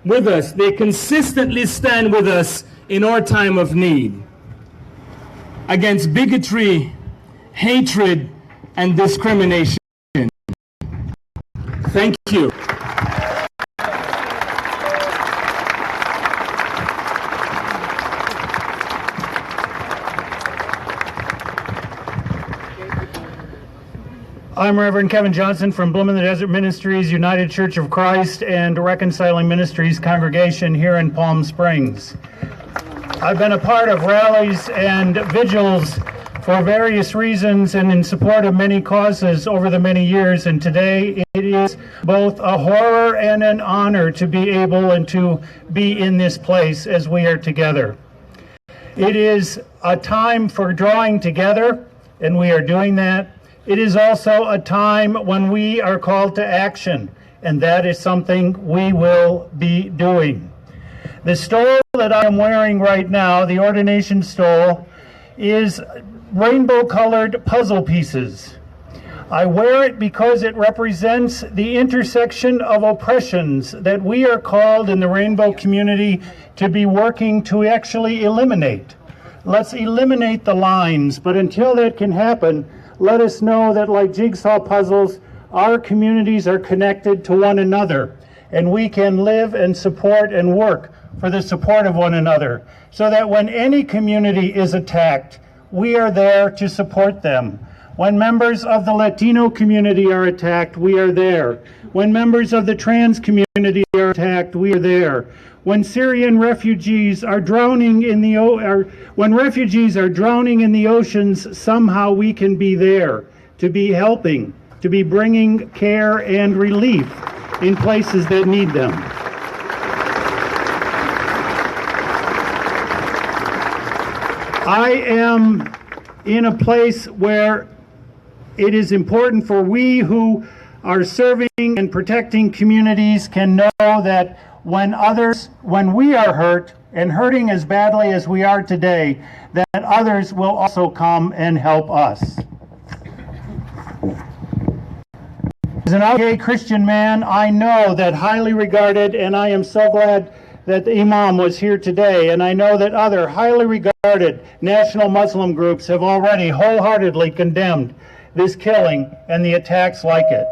with us. They consistently stand with us in our time of need against bigotry, hatred, and discrimination. Thank you. I'm Reverend Kevin Johnson from Bloom in the Desert Ministries, United Church of Christ, and Reconciling Ministries congregation here in Palm Springs. I've been a part of rallies and vigils for various reasons and in support of many causes over the many years, and today it is both a horror and an honor to be able and to be in this place as we are together. It is a time for drawing together, and we are doing that. It is also a time when we are called to action, and that is something we will be doing. The stole that I am wearing right now, the ordination stole, is rainbow-colored puzzle pieces. I wear it because it represents the intersection of oppressions that we are called in the rainbow community to be working to actually eliminate. Let's eliminate the lines, but until that can happen, let us know that like jigsaw puzzles, our communities are connected to one another, and we can live and support and work for the support of one another, so that when any community is attacked, we are there to support them. When members of the Latino community are attacked, we are there. When members of the trans community are attacked, we are there. When Syrian refugees are drowning in the when refugees are drowning in the oceans, somehow we can be there to be helping, to be bringing care and relief in places that need them. I am in a place where it is important for we who are serving and protecting communities can know that when we are hurt and hurting as badly as we are today, that others will also come and help us. As an gay Christian man, I know that highly regarded, and I am so glad that the Imam was here today, and I know that other highly regarded national Muslim groups have already wholeheartedly condemned this killing and the attacks like it.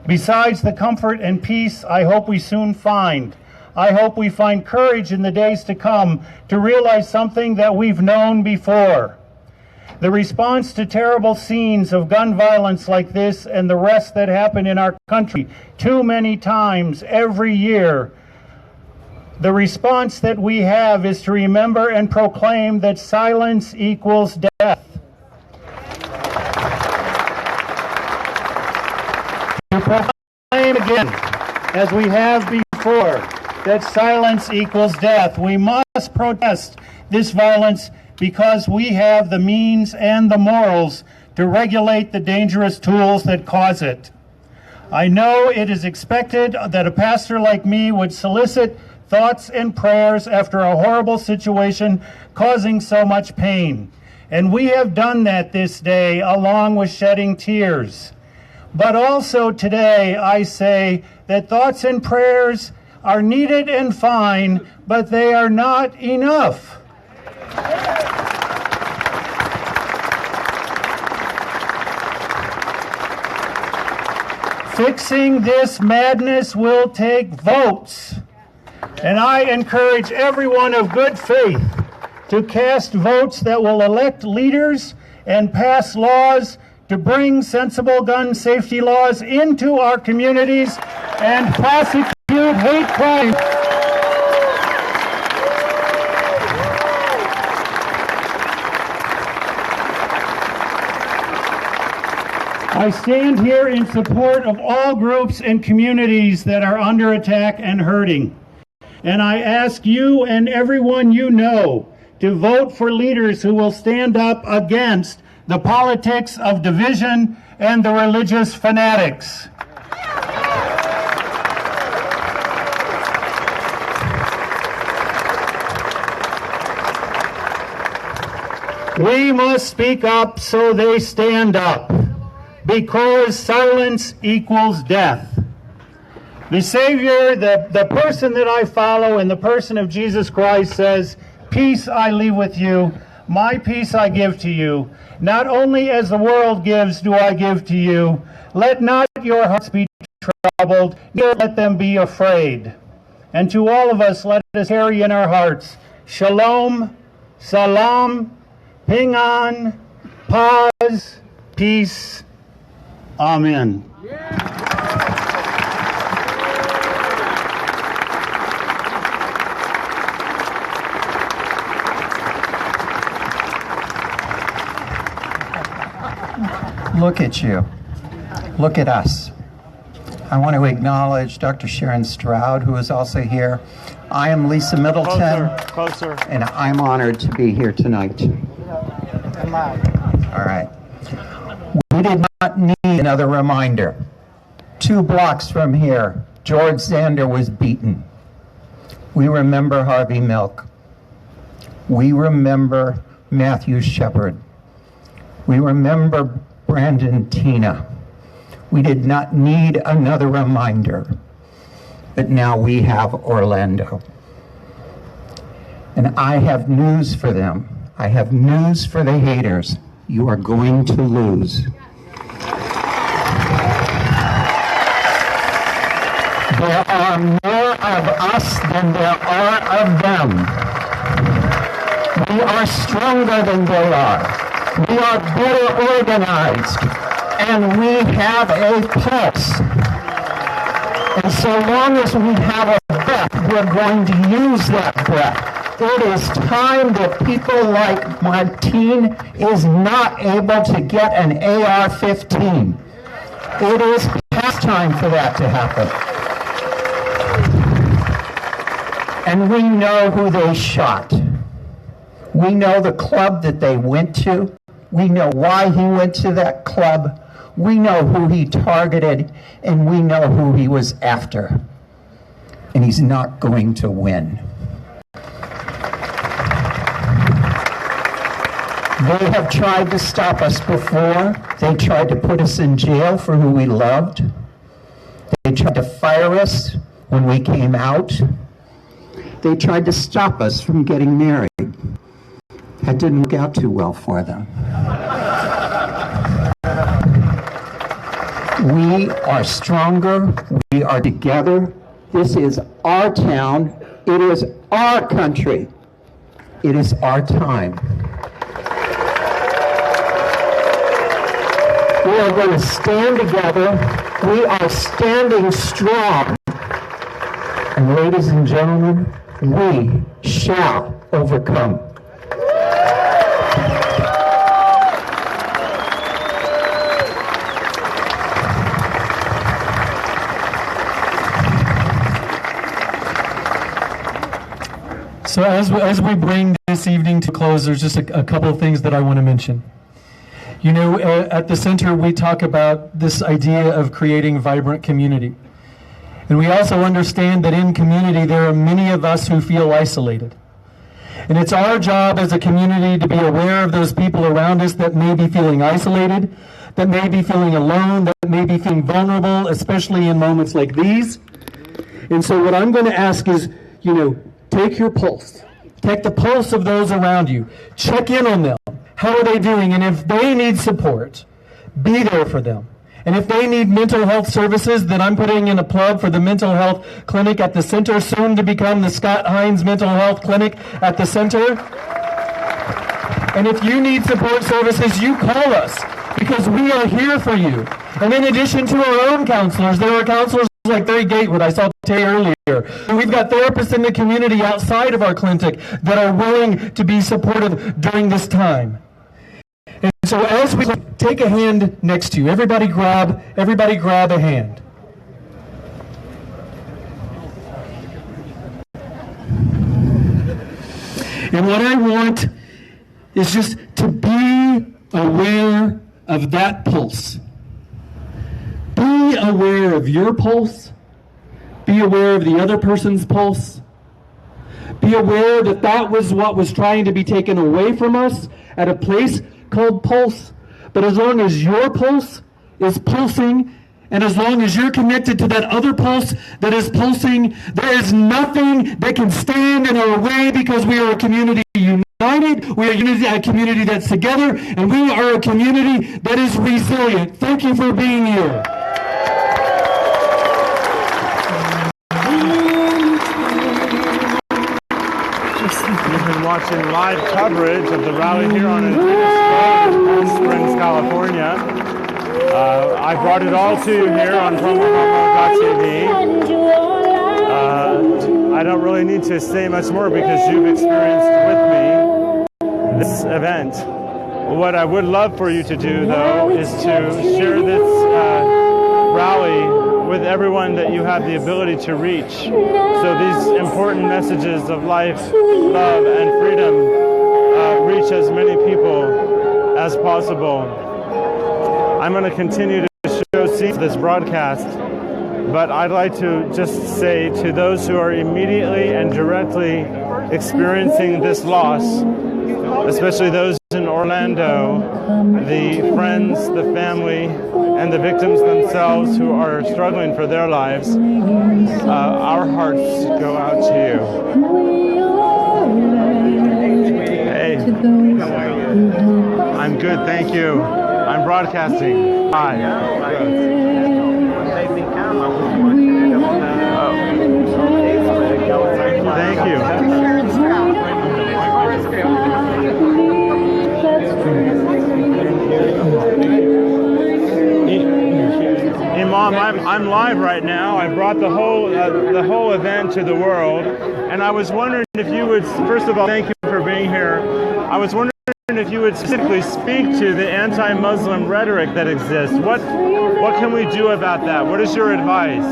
Besides the comfort and peace I hope we soon find, I hope we find courage in the days to come to realize something that we've known before. The response to terrible scenes of gun violence like this and the rest that happen in our country too many times every year, the response that we have is to remember and proclaim that silence equals death. To proclaim again, as we have before, that silence equals death. We must protest this violence because we have the means and the morals to regulate the dangerous tools that cause it. I know it is expected that a pastor like me would solicit thoughts and prayers after a horrible situation causing so much pain. And we have done that this day along with shedding tears. But also today I say that thoughts and prayers are needed and fine, but they are not enough. Fixing this madness will take votes. And I encourage everyone of good faith to cast votes that will elect leaders and pass laws to bring sensible gun safety laws into our communities and prosecute hate crimes. I stand here in support of all groups and communities that are under attack and hurting. And I ask you and everyone you know to vote for leaders who will stand up against the politics of division and the religious fanatics. We must speak up so they stand up, because silence equals death. The Savior, the person that I follow in the person of Jesus Christ says, "Peace I leave with you, my peace I give to you. Not only as the world gives do I give to you. Let not your hearts be troubled, neither let them be afraid." And to all of us, let us carry in our hearts, Shalom, Salam, Pingan, Paz, Peace. Amen. Look at you. Look at us. I want to acknowledge Dr. Sharon Stroud, who is also here. I am Lisa Middleton, Closer. and I'm honored to be here tonight. All right. We did not need another reminder. 2 blocks from here, George Zander was beaten. We remember Harvey Milk. We remember Matthew Shepard. We remember Brandon Tina. We did not need another reminder, but now we have Orlando. And I have news for them. I have news for the haters. You are going to lose. There are more of us than there are of them. We are stronger than they are. We are better organized, and we have a pulse. And so long as we have a breath, we're going to use that breath. It is time that people like Martine is not able to get an AR-15. It is past time for that to happen. And we know who they shot. We know the club that they went to. We know why he went to that club. We know who he targeted, and we know who he was after. And he's not going to win. They have tried to stop us before. They tried to put us in jail for who we loved. They tried to fire us when we came out. They tried to stop us from getting married. That didn't work out too well for them. We are stronger. We are together. This is our town. It is our country. It is our time. We are going to stand together. We are standing strong. And ladies and gentlemen, we shall overcome. So as we bring this evening to close, there's just a couple of things that I want to mention. You know, at the center, we talk about this idea of creating vibrant community. And we also understand that in community, there are many of us who feel isolated. And it's our job as a community to be aware of those people around us that may be feeling isolated, that may be feeling alone, that may be feeling vulnerable, especially in moments like these. And so what I'm going to ask is, you know, take your pulse. Take the pulse of those around you. Check in on them. How are they doing? And if they need support, be there for them. And if they need mental health services, then I'm putting in a plug for the mental health clinic at the center, soon to become the Scott Hines Mental Health Clinic at the center. And if you need support services, you call us, because we are here for you. And in addition to our own counselors, there are counselors like Terry Gatewood, I saw Terry earlier. And we've got therapists in the community outside of our clinic that are willing to be supportive during this time. And so as we take a hand next to you, everybody grab a hand. And what I want is just to be aware of that pulse. Be aware of your pulse. Be aware of the other person's pulse. Be aware that that was what was trying to be taken away from us at a place called Pulse. But as long as your pulse is pulsing, and as long as you're connected to that other pulse that is pulsing, there is nothing that can stand in our way, because we are a community united, we are a community that's together, and we are a community that is resilient. Thank you for being here. You've been watching live coverage of the rally here on Palm Springs, California. I brought it all to you here on PromoHomo.tv. I don't really need to say much more because you've experienced with me this event. What I would love for you to do, though, is to share this rally with everyone that you have the ability to reach. So these important messages of life, love, and freedom reach as many people as possible. I'm going to continue to show scenes of this broadcast, but I'd like to just say to those who are immediately and directly experiencing this loss, especially those in Orlando, the friends, the family, and the victims themselves who are struggling for their lives, our hearts go out to you. Hey, I'm good, thank you. I'm broadcasting. Hi. Thank you. Imam, I'm live right now. I brought the whole event to the world, and I was wondering if you would, first of all, thank you for being here. I was wondering if you would specifically speak to the anti-Muslim rhetoric that exists. What can we do about that? What is your advice?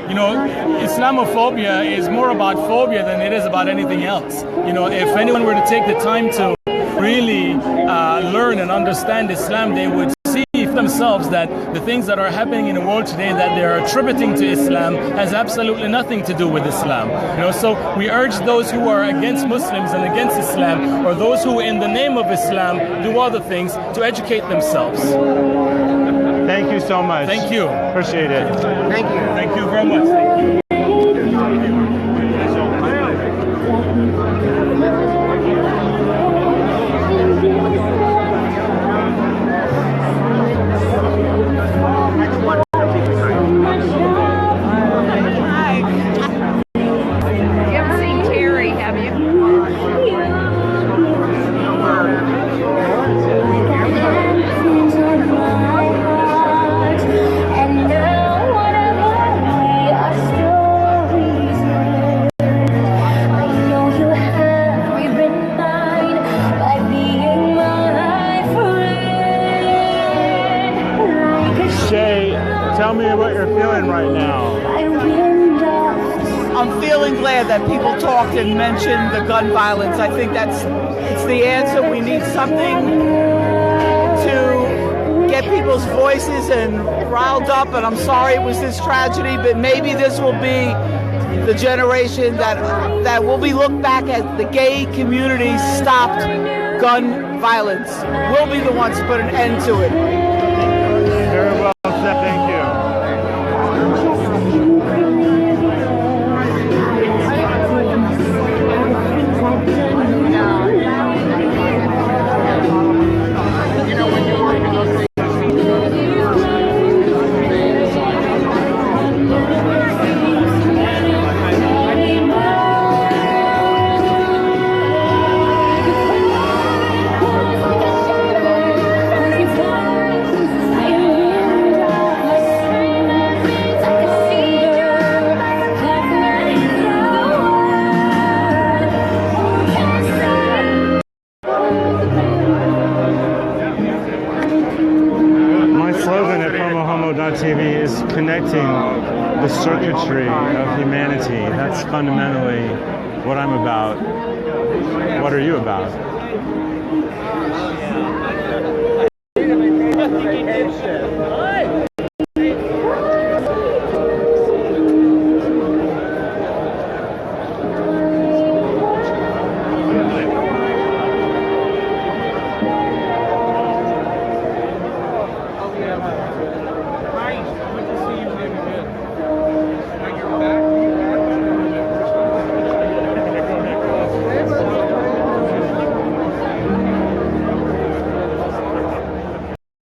You know, Islamophobia is more about phobia than it is about anything else. You know, if anyone were to take the time to really learn and understand Islam, they would see for themselves that the things that are happening in the world today that they are attributing to Islam has absolutely nothing to do with Islam. You know, so we urge those who are against Muslims and against Islam, or those who in the name of Islam do other things, to educate themselves. Thank you so much. Thank you. Appreciate it. Thank you. Thank you very much. Thank you. Tell me what you're feeling right now. I'm feeling glad that people talked and mentioned the gun violence. I think it's the answer. We need something to get people's voices and riled up, and I'm sorry it was this tragedy, but maybe this will be the generation that will be looked back at. The gay community stopped gun violence. We'll be the ones to put an end to it. Very well said. Thank you. TV is connecting the circuitry of humanity. That's fundamentally what I'm about. What are you about?